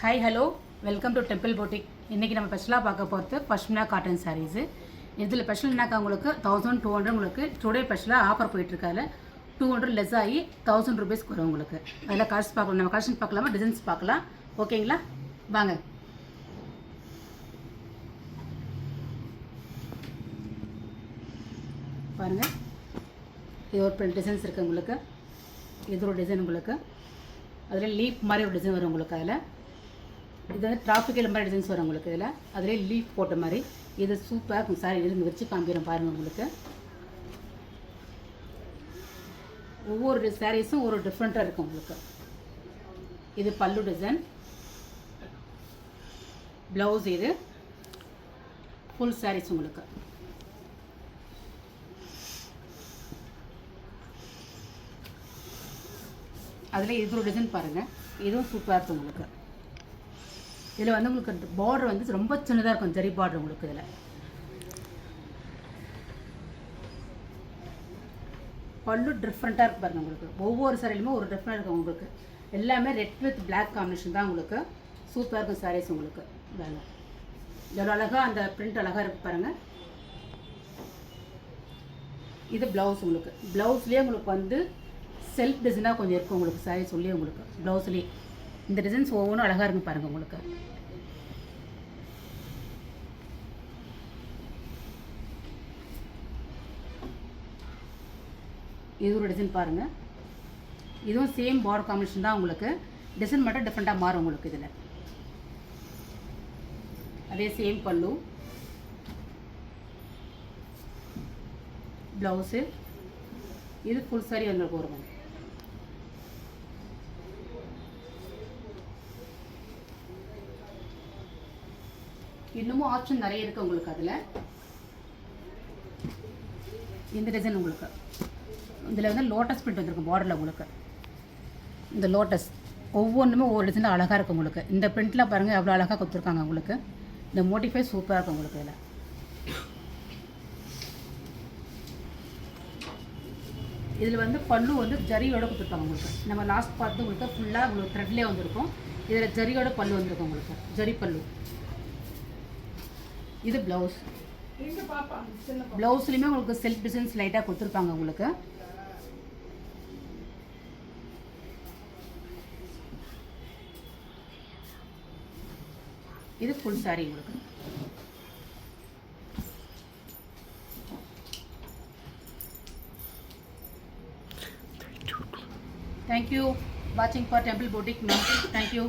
Hi hello welcome to temple poetic. இன்றைக்கி நம்ம ஸ்பெஷலாக பார்க்க போகிறது பஷ்மினா காட்டன் சாரீஸு. இதில் ஸ்பெஷல்னாக்கா உங்களுக்கு 1200 உங்களுக்கு டுடே ஸ்பெஷலாக ஆஃபர் போயிட்டுருக்காது. 200 லெஸ் ஆகி 1000 ருபீஸ்க்கு வரும் உங்களுக்கு. அதில் கலர்ஸ் பார்க்கலாம், நம்ம கலெக்ஷன் பார்க்கலாமா, டிசைன்ஸ் பார்க்கலாம். ஓகேங்களா, வாங்க. பாருங்கள், இது ஒரு டிசைன்ஸ் இருக்குது உங்களுக்கு. இது ஒரு டிசைன் உங்களுக்கு, அதில் லீஃப் மாதிரி ஒரு டிசைன் வரும் உங்களுக்கு. அதில் இது வந்து டிராஃபிக்கல் மாதிரி டிசைன்ஸ் வரும் உங்களுக்கு. இதில் அதிலே லீஃப் போட்ட மாதிரி இது சூப்பராக இருக்கும். சாரி இருந்து வச்சு காமிக்கிறேன் பாருங்கள் உங்களுக்கு. ஒவ்வொரு சாரீஸும் ஒரு டிஃப்ரெண்ட்டாக இருக்கும் உங்களுக்கு. இது பல்லு டிசைன், ப்ளவுஸ், இது ஃபுல் சாரீஸ் உங்களுக்கு. அதில் இது ஒரு டிசைன் பாருங்கள், இதுவும் சூப்பராக இருக்கும் உங்களுக்கு. இதில் வந்து உங்களுக்கு பார்டர் வந்து ரொம்ப சின்னதாக இருக்கும், ஜரி பார்டர் உங்களுக்கு. இதில் பல்லு டிஃப்ரெண்ட்டாக இருக்குது பாருங்கள் உங்களுக்கு. ஒவ்வொரு சாரிலுமே ஒரு டிஃப்ரெண்ட் இருக்கும் உங்களுக்கு. எல்லாமே ரெட் வித் பிளாக் காம்பினேஷன் தான் உங்களுக்கு. சூப்பராக இருக்கும் சாரீஸ் உங்களுக்கு. வேலை எவ்வளோ அழகாக அந்த பிரிண்ட் அழகாக இருக்குது பாருங்கள். இது ப்ளவுஸ் உங்களுக்கு. ப்ளவுஸ்லேயே உங்களுக்கு வந்து செல்ஃப் டிசைனாக கொஞ்சம் இருக்கும் உங்களுக்கு. சாரீ சொல்லி உங்களுக்கு ப்ளவுஸ்லேயே இந்த டிசைன்ஸ் ஒவ்வொன்றும் அழகாக இருக்கும் பாருங்கள் உங்களுக்கு. இது ஒரு டிசைன் பாருங்கள். இதுவும் சேம் பார்டர் காம்பினேஷன் தான் உங்களுக்கு. டிசைன் மட்டும் டிஃப்ரெண்ட்டாக மாறும் உங்களுக்கு. இதில் அதே சேம் பல்லு, ப்ளவுஸு, இது ஃபுல் சாரி வந்துருக்கு வரும். இன்னமும் ஆப்ஷன் நிறைய இருக்குது உங்களுக்கு. அதில் இந்த டிசைன் உங்களுக்கு. இதில் வந்து லோட்டஸ் பிரிண்ட் வந்துருக்கும் பார்டரில் உங்களுக்கு. இந்த லோட்டஸ் ஒவ்வொன்றுமே ஒவ்வொரு டிசைனில் அழகாக இருக்கும் உங்களுக்கு. இந்த பிரிண்ட்டில் பாருங்கள் எவ்வளோ அழகாக கொடுத்துருக்காங்க உங்களுக்கு. இந்த மோட்டிஃபை சூப்பராக இருக்கும் உங்களுக்கு. இதில் இதில் வந்து பல்லு வந்து ஜரியோட கொடுத்துருப்பாங்க உங்களுக்கு. நம்ம லாஸ்ட் பார்த்து உங்களுக்கு ஃபுல்லாக உங்களுக்கு த்ரெட்லேயே வந்துருக்கும். இதில் ஜரியோட பல்லு வந்துருக்கும் உங்களுக்கு, ஜரி பல்லு. இது ப்ளவுஸ். ப்ளவுஸ்லையுமே உங்களுக்கு செல்ஃப் டிசைன்ஸ் லைட்டாக கொடுத்துருப்பாங்க உங்களுக்கு. இது ஃபுல் சாரி உங்களுக்கு. Thank you watching for Temple Boutique. Thank you.